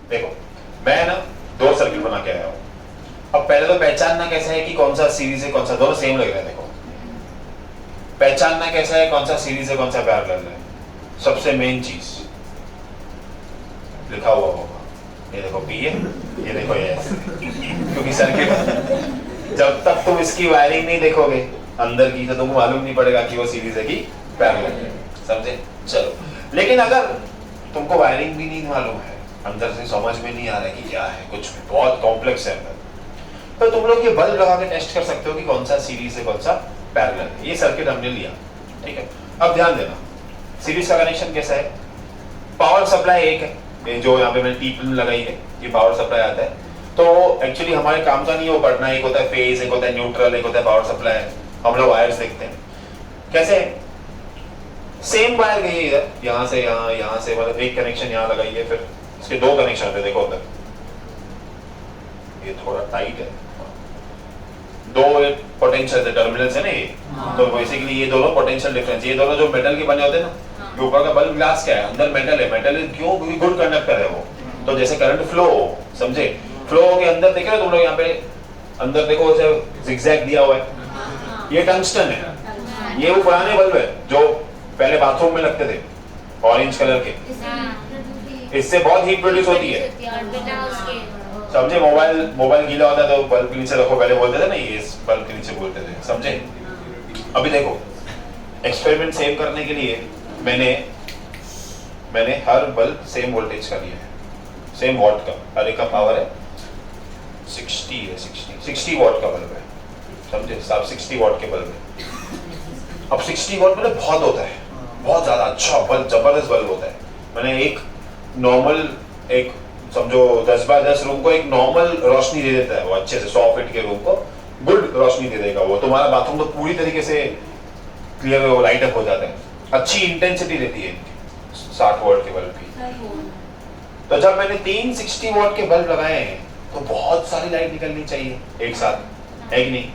देखो मैं ना 2 सर्किट बना के आया हूँ। अब पहले तो पहचानना कैसा है कि कौन सा सीरीज है कौन सा, दोनों सेम लग रहे हैं। देखो पहचानना कैसा है कौन सा सीरीज है कौन सा पैरेलल है। सबसे मेन चीज लिखा हुआ होगा, ये देखो पी है, ये देखो एस। क्योंकि सर्किट जब तक तुम इसकी वायरिंग नहीं देखोगे अंदर की तो तुमको मालूम नहीं पड़ेगा कि वो सीरीज है कि पैरेलल है। समझे? चलो, लेकिन अगर तुमको वायरिंग भी नहीं मालूम है, अंदर से समझ में नहीं आ रहा है कि क्या है, कुछ भी बहुत कॉम्प्लेक्स है अंदर, तो तुम लोग ये बल्ब लगा के टेस्ट कर सकते हो कि कौन सा सीरीज है कौन सा पैरेलल है। ये सर्किट हमने लिया, ठीक है। अब ध्यान देना सीरीज का कनेक्शन कैसा है। पावर सप्लाई एक है, ये जो यहाँ पे मैंने टी फिल्म लगाई है ये पावर सप्लाई आता है। तो एक्चुअली हमारे काम का नहीं वो पढ़ना, एक होता है फेज, एक होता है न्यूट्रल, एक होता है पावर सप्लाई। हम लोग वायर्स देखते हैं कैसे सेम वायर गई है इधर, यहाँ से यहाँ, यहाँ से, मतलब एक कनेक्शन यहाँ लगाई है, फिर इसके 2 कनेक्शन पे देखो अंदर, ये थोड़ा टाइट है, 2 पोटेंशियल टर्मिनल्स है ना ये, तो बेसिकली ये दोनों पोटेंशियल डिफरेंस, ये दोनों जो मेटल के बने होते हैं ना, ऊपर का बल्ब ग्लास क्या है, अंदर मेटल है, मेटल क्यों गुड कंडक्टर है वो, तो जैसे करंट फ्लो हो, समझे, फ्लो के अंदर देखे ना तुम लोग यहाँ पे अंदर देखो जिगजैग दिया हुआ है, ये टंगस्टन है, ये वो पुराने बल्ब है जो पहले बाथरूम में लगते थे ऑरेंज कलर के, इससे बहुत हीट प्रोड्यूस होती है। समझे? मोबाइल गीला होता है तो बल्ब के नीचे रखो, पहले बोलते थे ना ये इस बल्ब के नीचे बोलते थे। समझे? अभी देखो एक्सपेरिमेंट सेव करने के लिए मैंने हर बल्ब सेम वोल्टेज का लिया है, सेम वॉट का, हर एक का पावर है 60 है, 60 वॉट का बल्ब है। समझे? सब 60 वॉट के बल्ब है। अब 60 वॉट मतलब बहुत होता है, बहुत ज्यादा अच्छा बल्ब, जबरदस्त बल्ब होता है। मैंने एक नॉर्मल, एक समझो 10 बाय 10 रूम को एक नॉर्मल रोशनी दे देता है वो, अच्छे से 100 फीट के रूम को गुड रोशनी दे देगा वो, तुम्हारा बाथरूम तो पूरी तरीके से क्लियर लाइट अप हो जाता है, अच्छी इंटेंसिटी देती है 60 वॉट के बल्ब की। तो जब मैंने 3 60 वॉट के बल्ब लगाए हैं तो बहुत सारी लाइट निकलनी चाहिए एक साथ, है कि नहीं?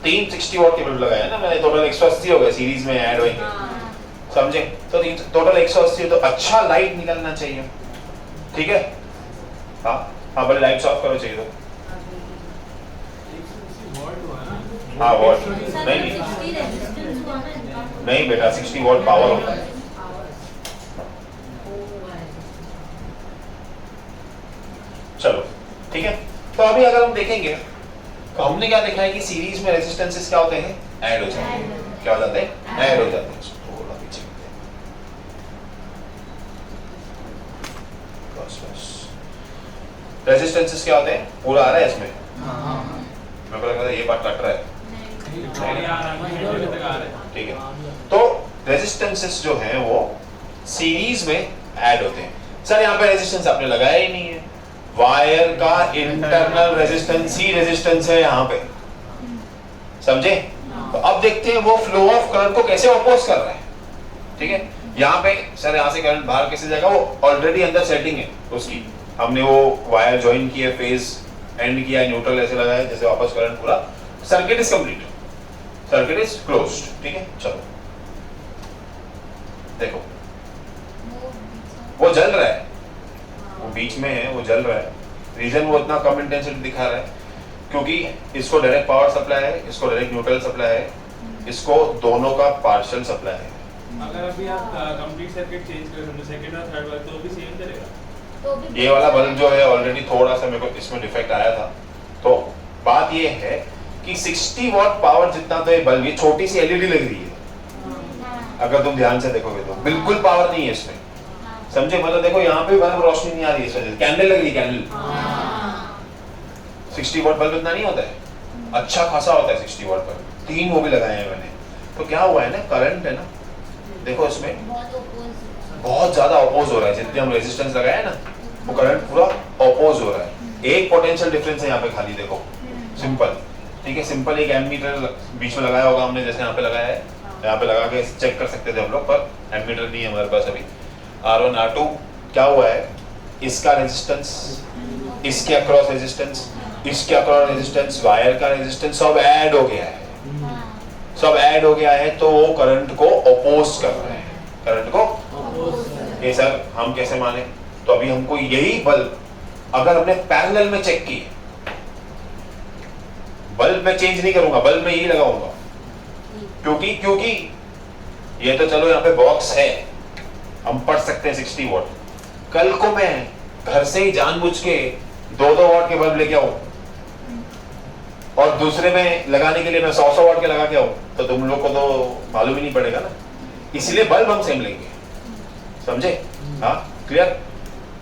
3 60 वॉट के बल्ब लगाए ना मैंने, टोटल 180 हो गए, सीरीज में ऐड होंगे। समझे? तो टोटल 180, तो अच्छा लाइट निकलना चाहिए, ठीक है? हाँ बोले लाइट्स ऑफ करो चाहिए तो, हाँ वॉट नहीं बेटा 60 वॉट पावर होता है। चलो ठीक है, तो अभी अगर हम देखेंगे तो हमने क्या देखा है कि सीरीज में रेजिस्टेंसेस क्या होते हैं, ऐड हो जाते हैं। क्या हो जाते हैं? ऐड हो जाते हैं। थोड़ा पीछे रेजिस्टेंसेस क्या होते हैं, पूरा आ रहा है इसमें? मेरे को लग रहा है ये पार्ट कट रहा है, ठीक है। तो रेजिस्टेंसेस जो हैं वो सीरीज में ऐड होते हैं। सर यहाँ पे रेजिस्टेंस आपने लगाया ही नहीं है, वायर का इंटरनल रेजिस्टेंस ही रेजिस्टेंस है यहाँ पे, समझे? तो अब देखते हैं वो फ्लो ऑफ करंट को कैसे अपोज कर रहा है, ठीक है। यहाँ पे सर यहाँ से करंट बाहर कैसे जाएगा, वो ऑलरेडी अंदर सेटिंग है उसकी, हमने वो वायर ज्वाइन किया, फेज एंड किया, न्यूट्रल ऐसे लगाया जैसे वापस करंट पूरा, circuit is complete, circuit is closed, ठीक है। चलो देखो वो जल रहा है, वो बीच में है, वो जल रहा है। रीजन वो इतना कम इंटेंसिटी दिखा रहा है क्योंकि इसको डायरेक्ट पावर सप्लाई है, इसको डायरेक्ट न्यूट्रल सप्लाई है, इसको दोनों का पार्शियल सप्लाई है। अगर अभी आप कंप्लीट सर्किट चेंज करें सेकंड और थर्ड वाला तो भी सेम चलेगा? तो ये वाला बल्ब जो है ऑलरेडी थोड़ा सा मेरे को इसमें डिफेक्ट आया था, तो बात ये है कि 60 वॉट पावर जितना तो ये बल्ब, ये छोटी सी एलईडी लग रही है, अगर तुम ध्यान से देखोगे तो बिल्कुल पावर नहीं है इसमें, समझे? मतलब देखो यहाँ पे बल्ब रोशनी नहीं आ रही है, इस वजह से कैंडल लग रही है, कैंडल। 60 वॉट बल्ब इतना नहीं होता है, अच्छा खासा होता है 60 वॉट बल्ब, 3 वो भी लगाए हैं मैंने। तो क्या हुआ है ना, करंट है ना, देखो इसमें बहुत ज्यादा अपोज हो रहा है, जितने हम रेजिस्टेंस लगाए हैं ना वो करंट पूरा अपोज हो रहा है। एक पोटेंशियल डिफरेंस है यहाँ पे खाली, देखो सिंपल, ठीक है, सिंपल एक एमीटर बीच में लगाया होगा हमने, जैसे यहाँ पे लगाया है, यहाँ पे लगा के चेक कर सकते थे हम लोग, पर एमीटर नहीं है हमारे पास अभी। R1 R2 क्या हुआ है, इसका रेजिस्टेंस, इसके अक्रॉस रेजिस्टेंस, इसके अक्रॉस रेजिस्टेंस, वायर का रेजिस्टेंस सब ऐड हो गया है, सब ऐड हो गया है, तो वो करंट को अपोज कर रहे हैं, करंट को। ये सर हम कैसे माने, तो अभी हमको यही बल्ब अगर हमने पैरेलल में चेक की, बल्ब में चेंज नहीं करूंगा, बल्ब में यही लगाऊंगा, क्योंकि ये तो चलो यहाँ पे बॉक्स है, हम पढ़ सकते हैं 60 वॉट। कल को मैं घर से ही जानबूझ के 2-2 वॉट के बल्ब लेके आऊं और दूसरे में लगाने के लिए मैं 100 वॉट के लगा के आऊं, तो तुम लोग को तो मालूम ही नहीं पड़ेगा ना। इसलिए बल्ब हम सेम लेंगे, समझे? हाँ, क्लियर?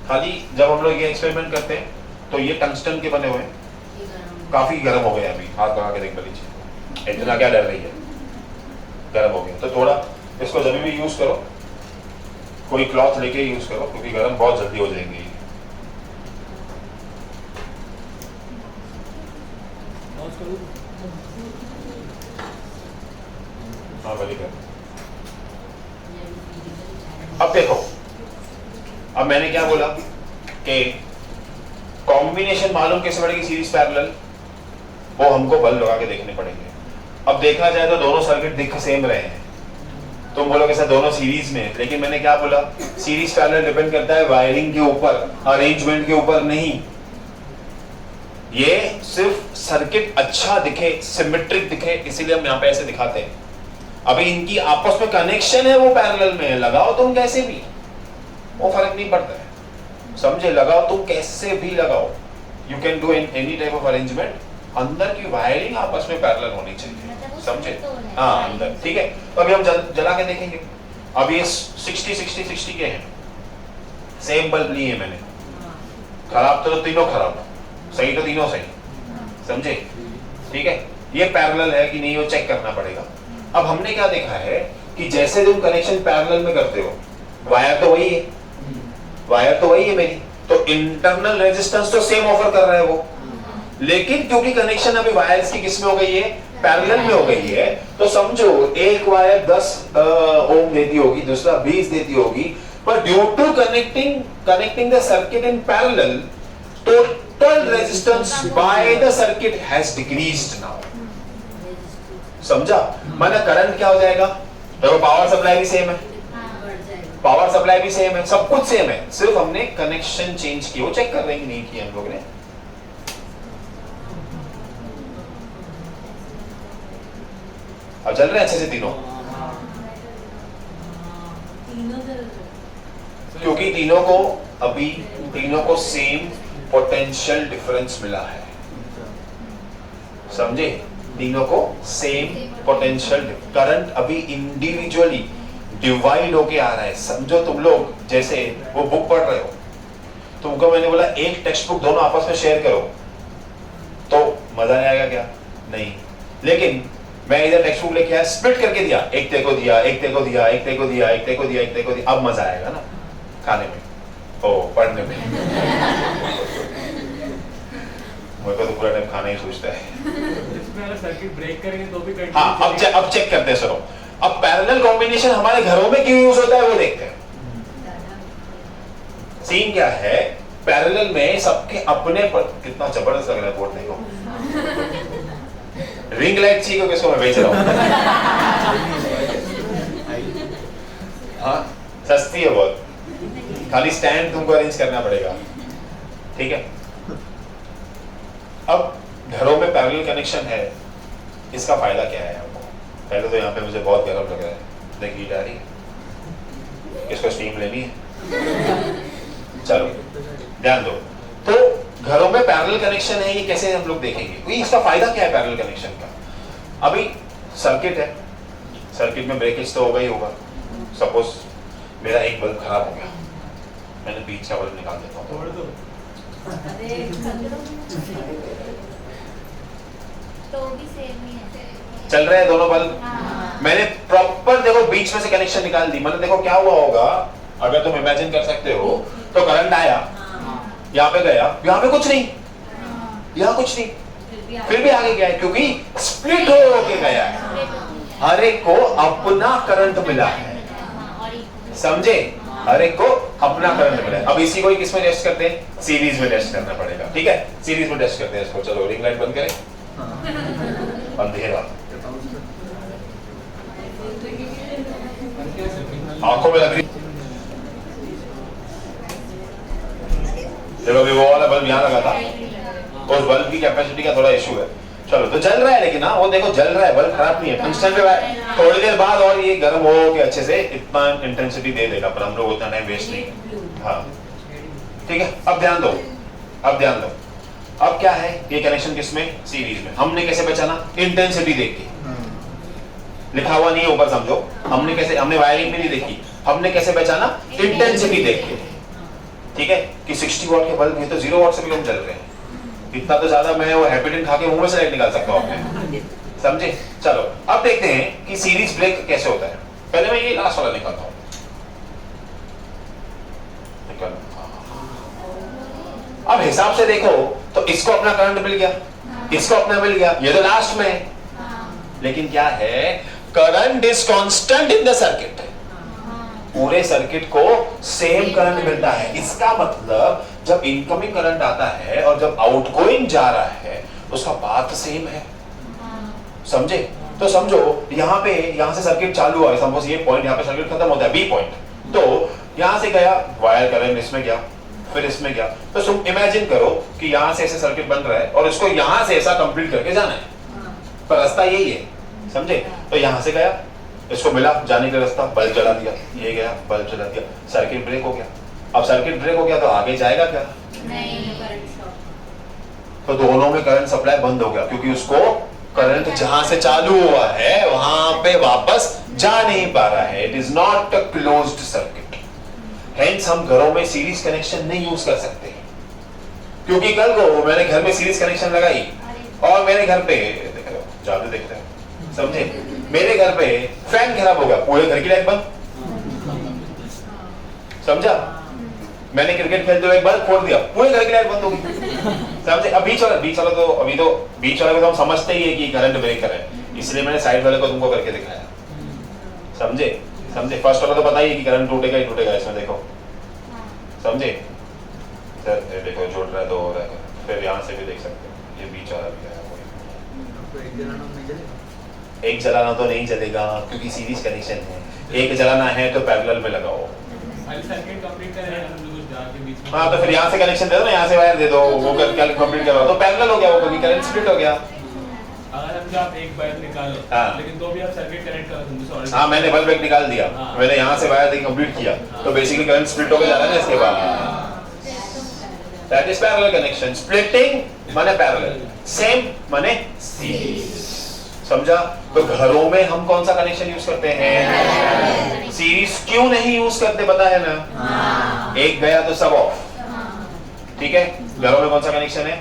खाली जब हम लोग ये एक्सपेरिमेंट करते हैं तो ये टंगस्टन के बने हुए हैं, काफी गर्म हो गए अभी, हाथ लगा के देख लीजिए, इतना क्या डर रही है, गर्म हो गया। तो थोड़ा इसको जब भी यूज करो, कोई क्लॉथ लेके यूज करो, क्योंकि गर्म बहुत जल्दी हो जाएंगे। हाँ भले कर। अब देखो, अब मैंने क्या बोला कि कॉम्बिनेशन मालूम कैसे पड़ेगी, सीरीज पैरेलल, वो हमको बल्ब लगा के देखने पड़ेंगे। अब देखा जाए तो दोनों सर्किट दिख सेम रहे हैं, तुम बोलोगे सर दोनों सीरीज में, लेकिन मैंने क्या बोला, सीरीज पैरेलल डिपेंड करता है वायरिंग के ऊपर, अरेंजमेंट के ऊपर नहीं। ये सिर्फ सर्किट अच्छा दिखे, सिमेट्रिक दिखे, इसीलिए हम यहाँ पे ऐसे दिखाते हैं। अभी इनकी आपस में कनेक्शन है, वो पैरेलल में है, लगाओ तुम कैसे भी, वो फर्क नहीं पड़ता है, समझे? लगाओ तुम कैसे भी लगाओ, you can do any type of arrangement, अंदर की वायरिंग आपस में पैरेलल होनी चाहिए, समझे? हाँ अंदर, ठीक है। तो अभी हम जला के देखेंगे। अब ये 60 के हैं, सेम बल्ब लिए मैंने, खराब तो तीनों खराब, सही तो तीनों सही, समझे? ठीक है, ये पैरेलल है कि नहीं वो चेक करना पड़ेगा। अब हमने क्या देखा है कि जैसे तुम कनेक्शन पैरेलल में करते हो, वायर तो वही है, वायर तो वही है मेरी, तो इंटरनल रेजिस्टेंस तो सेम ऑफर कर रहा है वो, लेकिन क्योंकि कनेक्शन अभी वायर्स की किस में हो गई है, पैरेलल में हो गई है, तो समझो एक वायर 10 ओम देती होगी, दूसरा 20 देती होगी, पर due to connecting the circuit in parallel, total resistance by the circuit has decreased now, समझा? माना करंट क्या हो जाएगा, देखो पावर सप्लाई भी सेम है, पावर सप्लाई भी सेम है, सब कुछ सेम है, सिर्फ हमने कनेक्शन चेंज किया, वो चेक कर रहे हैं कि नहीं किया हम लोग ने। अब चल रहे हैं अच्छे से तीनों, क्योंकि तीनों को सेम पोटेंशियल डिफरेंस मिला है, समझे? तीनों को सेम पोटेंशियल, करंट अभी इंडिविजुअली डिवाइड होके आ रहा है, समझो? तुम लोग जैसे वो बुक पढ़ रहे हो, तुमको मैंने बोला एक टेक्स्ट बुक दोनों आपस में शेयर करो, तो मजा नहीं आएगा क्या? नहीं। लेकिन मैं इधर टेक्स्ट बुक लेके आया, स्प्लिट करके दिया, एक तेको दिया, एक तेको दिया, एक तेको दिया, एक तेको दिया, एक तेको दिया, अब मजा आएगा ना खाने में, ओ पढ़ने में। मुझे तो पूरा टाइम खाना ही सोचता है। इसमें अगर सर्किट ब्रेक करेंगे तो भी कंटिन्यू। हाँ, अब चेक करते हैं सर। अब पैरेलल कॉम्बिनेशन हमारे घरों में क्यों यूज होता है वो देखते हैं। सीन क्या है, पैरेलल में सबके अपने पर, कितना जबरदस्त लग रहा है बोर्ड देखो, रिंग लाइट चाहिए किसको मैं बेच रहा हूँ। हाँ सस्ती है बहुत, खाली स्टैंड तुमको अरेंज करना पड़ेगा, ठीक है। अब घरों में पैरेलल कनेक्शन है, इसका फायदा क्या है आपको? पहले तो यहाँ पे मुझे बहुत गर्म लग रहा है, देख हीट आ रही है, इसको स्टीम लेनी है, चलो ध्यान दो। तो घरों में पैरेलल कनेक्शन है, ये कैसे हम लोग देखेंगे, इसका फायदा क्या है पैरेलल कनेक्शन का? अभी सर्किट है, सर्किट में ब्रेकेज तो होगा ही होगा। सपोज मेरा एक बल्ब खराब हो गया, मैंने बीच का बल्ब निकाल देता हूँ, तो भी सेम ही है, चल रहे हैं दोनों बल्ब। हाँ। मैंने प्रॉपर देखो बीच में से कनेक्शन निकाल दी, मतलब देखो क्या हुआ होगा, अगर तुम इमेजिन कर सकते हो, तो करंट आया, यहाँ पे गया, यहाँ पे कुछ नहीं, यहाँ कुछ नहीं, फिर भी आगे गया है, क्योंकि स्प्लिट हो के गया है, हर एक को अपना करंट मिला है, समझे? हर एक को अपना करंट मिला है। अब इसी को किस में टेस्ट करते हैं? सीरीज में टेस्ट करना पड़ेगा, ठीक है, सीरीज में टेस्ट करते हैं इसको। चलो रिंग लाइट बंद करें, अंधेरा, आंखों में लग रही, देखो अभी वो वाला बल्ब यहाँ लगा था, उस बल्ब की कैपेसिटी का थोड़ा इशू है। चलो तो जल रहा है, लेकिन हाँ वो देखो जल रहा है, बल्ब खराब नहीं है, टंगस्टन पे थोड़ी देर बाद और ये गर्म हो के अच्छे से इतना इंटेंसिटी दे देगा, पर हम लोग उतना टाइम वेस्ट नहीं। हाँ ठीक है, अब ध्यान दो, अब ध्यान दो। अब क्या है ये कनेक्शन किसमें, सीरीज में। हमने कैसे पहचाना, इंटेंसिटी देख के, लिखा हुआ नहीं है ऊपर समझो, हमने कैसे, हमने वायरिंग भी नहीं देखी, हमने कैसे पहचाना, इंटेंसिटी देख के। ठीक है कि 60 वॉट के बल्ब ये तो 0 वॉट से भी कम चल रहे हैं, इतना तो ज्यादा मैं वो हैपिडेंट खा के मुंह में से लाइट निकाल सकता हूँ अपने, समझे। चलो अब देखते हैं कि सीरीज ब्रेक कैसे होता है। पहले मैं ये लास्ट वाला निकालता हूँ, अब हिसाब से देखो तो इसको अपना करंट मिल गया, इसको अपना मिल गया, ये तो लास्ट में है, लेकिन क्या है, current is constant in the circuit, पूरे सर्किट को सेम करंट मिलता है। इसका मतलब जब इनकमिंग करंट आता है और जब आउटगोइंग जा रहा है उसका पाथ सेम है, समझे। तो समझो यहाँ पे, यहाँ से सर्किट चालू हुआ है, सपोज ये पॉइंट, यहाँ पे सर्किट खत्म होता है बी पॉइंट, तो यहाँ से गया वायर करंट, इसमें गया, फिर इसमें गया, तो तुम इमेजिन करो कि यहाँ से ऐसे सर्किट बन रहा है और इसको यहाँ से ऐसा कंप्लीट करके जाना है, पर रास्ता यही है, समझे। तो यहाँ से गया, इसको मिला जाने का रास्ता, बल्ब जला दिया, ये गया बल्ब जला दिया, सर्किट ब्रेक हो गया। अब सर्किट ब्रेक हो गया तो आगे जाएगा क्या, नहीं, तो दोनों में करंट सप्लाई बंद हो गया, क्योंकि उसको करंट जहां से चालू हुआ है वहां पे वापस जा नहीं पा रहा है, it is not a closed circuit. Hence हम घरों में सीरीज कनेक्शन नहीं यूज कर सकते, क्योंकि कल को मैंने घर में सीरीज कनेक्शन लगाई और मेरे घर पे जादू देखते हैं, समझे, मेरे घर पे फैन खराब हो गया, पूरे घर की लाइट बंद, समझा। मैंने क्रिकेट खेलते हुए एक बल्ब फोड़ दिया, पूरे घर की लाइट बंद हो गई, समझे। अब बीच वाला तो अभी तो बीच वाले को तो हम समझते ही है कि करंट ब्रेकर है, इसलिए मैंने साइड वाले को तुमको करके दिखाया, समझे। फर्स्ट वाला तो पता ही है कि करंट टूटेगा ही टूटेगा, इसमें देखो, समझे। सर ये देखो जुड़ रहा है, दो हो रहा है, फिर यहाँ से भी देख सकते हो, ये बीच वाला भी है, एक जलाना तो नहीं चलेगा क्योंकि सीरीज कनेक्शन है, एक जलाना है तो पैरेलल में लगाओ। सर्किट कंप्लीट कर रहे हैं हम लोग जाके बीच में। हाँ तो फिर यहाँ से कनेक्शन दे दो ना, यहाँ से वायर दे दो, वो कर कंप्लीट करवाओ, तो पैरेलल हो गया वो, क्योंकि करंट स्प्लिट हो गया। अगर हम आप एक वायर निकालो, हाँ। लेकिन तो भी आप सर्किट कनेक्ट करो तुम। हाँ मैंने बल्ब एक निकाल दिया, हाँ। मैंने यहाँ से वायर देके कंप्लीट किया, तो बेसिकली करंट स्प्लिट होके जा रहा है ना इसके बाद, that is parallel connection. Splitting माने पैरेलल, सेम माने सीरीज, समझा। तो घरों में हम कौन सा कनेक्शन यूज करते हैं, सीरीज क्यों नहीं यूज करते पता है ना, एक गया तो सब ऑफ, ठीक है। घरों में कौन सा कनेक्शन है,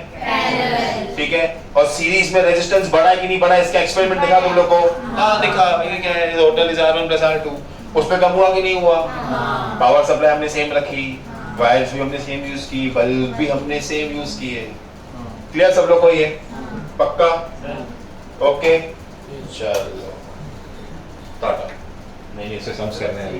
ठीक है। और सीरीज में रेजिस्टेंस बढ़ा है कि नहीं बढ़ा, इसका एक्सपेरिमेंट दिखा तुम लोग को, हाँ दिखा, ये क्या है, टोटल इज R1 + R2, उस पे कम हुआ कि नहीं हुआ। पावर सप्लाई हमने सेम रखी, वायर्स भी हमने सेम यूज की, बल्ब भी हमने सेम यूज किए, क्लियर सब लोग को ये, पक्का, ओके चलो टाटा। नहीं इसे समझ करने हैं।